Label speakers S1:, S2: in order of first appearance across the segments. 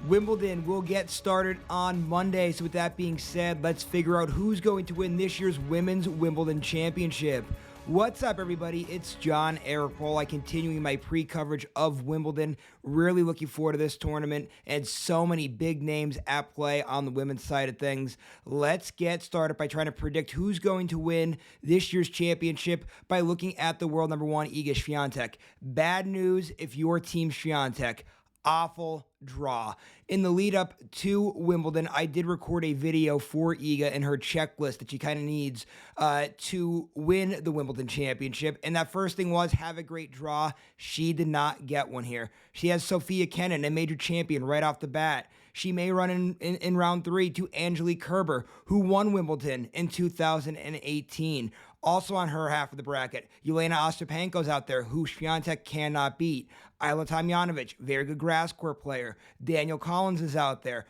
S1: Wimbledon will get started on Monday. So with that being said, let's figure out who's going to win this year's Women's Wimbledon Championship. What's up, everybody? It's John Eric Paul. Continuing my pre-coverage of Wimbledon. Really looking forward to this tournament and so many big names at play on the women's side of things. Let's get started by trying to predict who's going to win this year's championship by looking at the world number one, Iga Swiatek. Bad news if your team Swiatek. Awful draw. In the lead up to Wimbledon, I did record a video for Iga and her checklist that she kind of needs to win the Wimbledon Championship. And that first thing was have a great draw. She did not get one here. She has Sofia Kenin, a major champion, right off the bat. She may run in round three to Angelique Kerber, who won Wimbledon in 2018. Also on her half of the bracket, Elena Ostapenko's out there, who Swiatek cannot beat. Ajla Tomljanovic, very good grass court player. Danielle Collins is out there.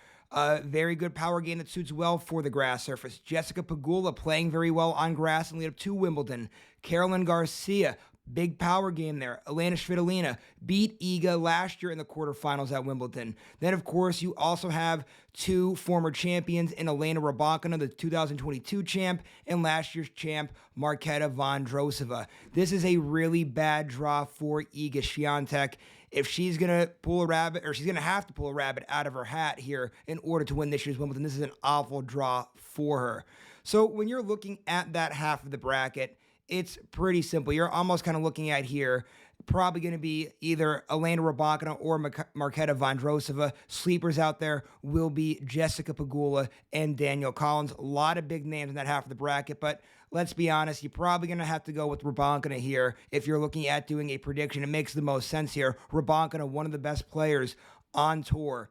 S1: Very good power game that suits well for the grass surface. Jessica Pegula playing very well on grass and lead up to Wimbledon. Caroline Garcia, big power game there. Elena Svitolina beat Iga last year in the quarterfinals at Wimbledon. Then, of course, you also have two former champions in Elena Rybakina, the 2022 champ, and last year's champ, Marketa Vondrousova. This is a really bad draw for Iga Swiatek. If she's going to pull a rabbit, or she's going to have to pull a rabbit out of her hat here in order to win this year's Wimbledon, this is an awful draw for her. So when you're looking at that half of the bracket, it's pretty simple. You're almost kind of looking at here, probably going to be either Elena Rybakina or Marketa Vondrousova. Sleepers out there will be Jessica Pegula and Danielle Collins. A lot of big names in that half of the bracket, but let's be honest, you're probably going to have to go with Rybakina here if you're looking at doing a prediction. It makes the most sense here. Rybakina, one of the best players on tour,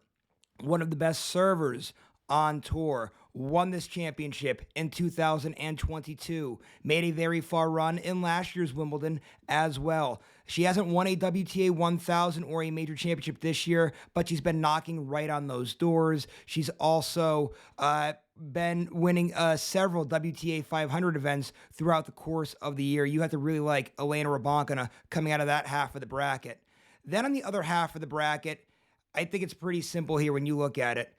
S1: one of the best servers on tour, won this championship in 2022, made a very far run in last year's Wimbledon as well. She hasn't won a WTA 1000 or a major championship this year, but she's been knocking right on those doors. She's also been winning several WTA 500 events throughout the course of the year. You have to really like Elena Rybakina coming out of that half of the bracket. Then on the other half of the bracket, I think it's pretty simple here when you look at it.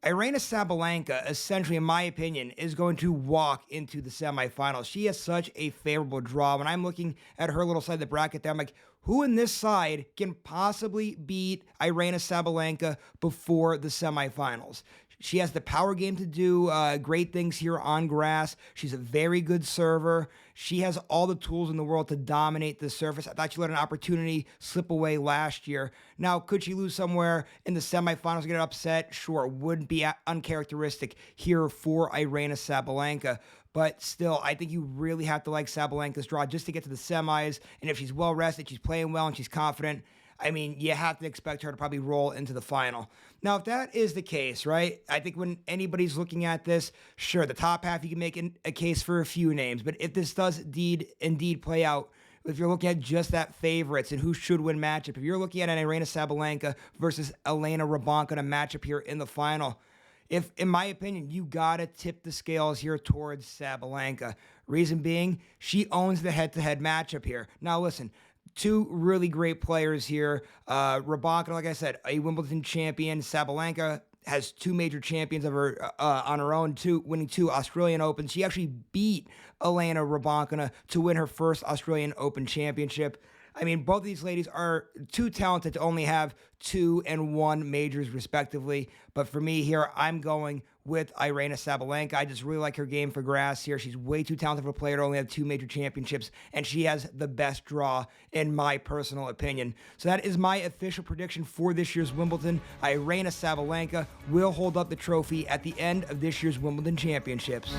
S1: Aryna Sabalenka, essentially, in my opinion, is going to walk into the semifinals. She has such a favorable draw. When I'm looking at her little side of the bracket there, I'm like, who in this side can possibly beat Aryna Sabalenka before the semifinals? She has the power game to do great things here on grass. She's a very good server. She has all the tools in the world to dominate the surface. I thought she let an opportunity slip away last year. Now, could she lose somewhere in the semifinals and get upset? Sure, wouldn't be uncharacteristic here for Aryna Sabalenka. But still, I think you really have to like Sabalenka's draw just to get to the semis. And if she's well rested, she's playing well, and she's confident, I mean, you have to expect her to probably roll into the final. Now, if that is the case, right, I think when anybody's looking at this, sure, the top half, you can make a case for a few names. But if this does indeed play out, if you're looking at just that favorites and who should win matchup, if you're looking at an Aryna Sabalenka versus Elena Rybakina matchup here in the final, if, in my opinion, you got to tip the scales here towards Sabalenka. Reason being, she owns the head-to-head matchup here. Now, listen, two really great players here. Rybakina, like I said, a Wimbledon champion. Sabalenka has two major champions of her on her own, winning two Australian Opens. She actually beat Elena Rybakina to win her first Australian Open championship. I mean, both of these ladies are too talented to only have 2 and 1 majors respectively. But for me here, I'm going with Aryna Sabalenka. I just really like her game for grass here. She's way too talented of a player to only have 2 major championships, and she has the best draw in my personal opinion. So that is my official prediction for this year's Wimbledon. Aryna Sabalenka will hold up the trophy at the end of this year's Wimbledon Championships.